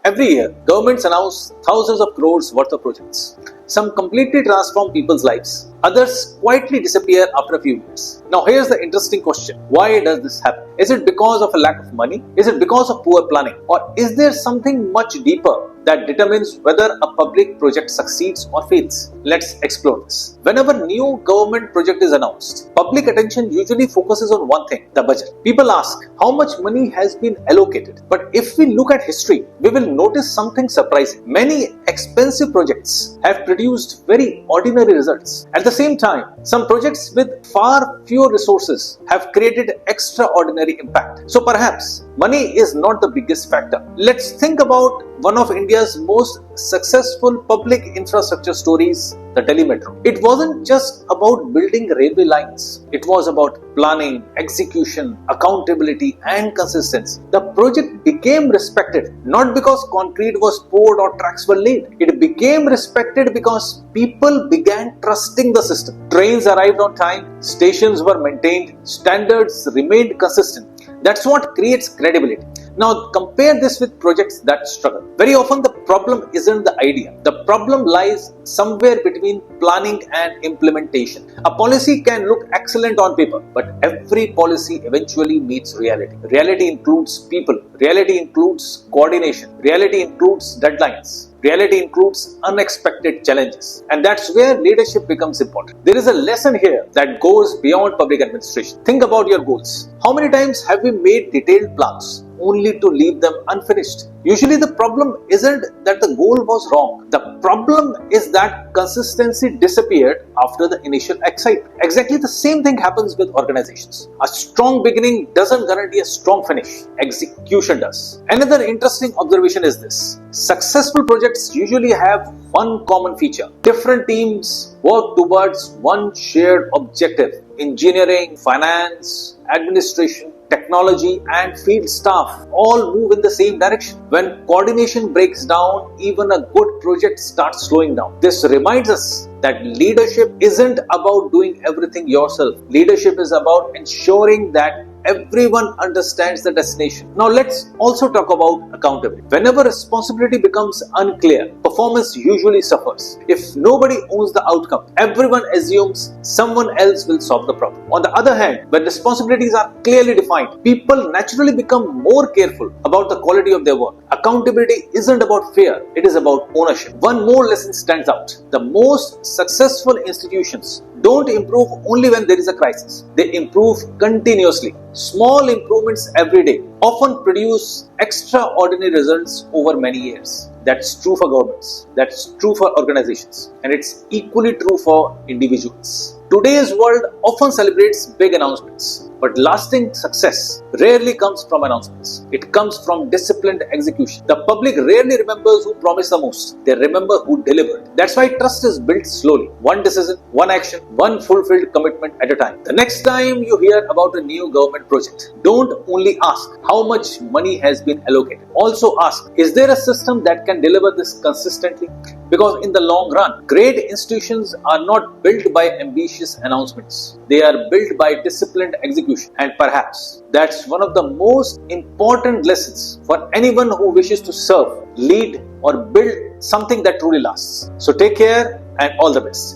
Every year, governments announce thousands of crores worth of projects. Some completely transform people's lives, others quietly disappear after a few years. Now here's the interesting question. Why does this happen? Is it because of a lack of money? Is it because of poor planning? Or is there something much deeper that determines whether a public project succeeds or fails? Let's explore this. Whenever new government project is announced, public attention usually focuses on one thing, the budget. People ask how much money has been allocated. But if we look at history, we will notice something surprising. Many expensive projects have produced very ordinary results. At the same time, some projects with far fewer resources have created extraordinary impact. So perhaps money is not the biggest factor. Let's think about one of India's most successful public infrastructure stories, the Delhi Metro. It wasn't just about building railway lines. It was about planning, execution, accountability, and consistency. The project became respected not because concrete was poured or tracks were laid. It became respected because people began trusting the system. Trains arrived on time, stations were maintained, standards remained consistent. That's what creates credibility. Now compare this with projects that struggle. Very often the problem isn't the idea. The problem lies somewhere between planning and implementation. A policy can look excellent on paper, but every policy eventually meets reality. Reality includes people. Reality includes coordination. Reality includes deadlines. Reality includes unexpected challenges. And that's where leadership becomes important. There is a lesson here that goes beyond public administration. Think about your goals. How many times have we made detailed plans only to leave them unfinished? Usually the problem isn't that the goal was wrong. The problem is that consistency disappeared after the initial excitement. Exactly the same thing happens with organizations. A strong beginning doesn't guarantee a strong finish. Execution does. Another interesting observation is this. Successful projects usually have one common feature. Different teams work towards one shared objective. Engineering, finance, administration, technology, and field staff all move in the same direction. When coordination breaks down, even a good project starts slowing down. This reminds us that leadership isn't about doing everything yourself. Leadership is about ensuring that everyone understands the destination. Now let's also talk about accountability. Whenever responsibility becomes unclear, performance usually suffers. If nobody owns the outcome, everyone assumes someone else will solve the problem. On the other hand, when responsibilities are clearly defined, people naturally become more careful about the quality of their work. Accountability isn't about fear, it is about ownership. One more lesson stands out. The most successful institutions don't improve only when there is a crisis. They improve continuously. Small improvements every day often produce extraordinary results over many years. That's true for governments, that's true for organizations, and it's equally true for individuals. Today's world often celebrates big announcements, but lasting success rarely comes from announcements. It comes from disciplined execution. The public rarely remembers who promised the most. They remember who delivered. That's why trust is built slowly. One decision, one action, one fulfilled commitment at a time. The next time you hear about a new government project, don't only ask how much money has been allocated. Also ask, is there a system that can deliver this consistently? Because in the long run, great institutions are not built by ambitious announcements. They are built by disciplined execution. And perhaps that's one of the most important lessons for anyone who wishes to serve, lead, or build something that truly lasts. So take care and all the best.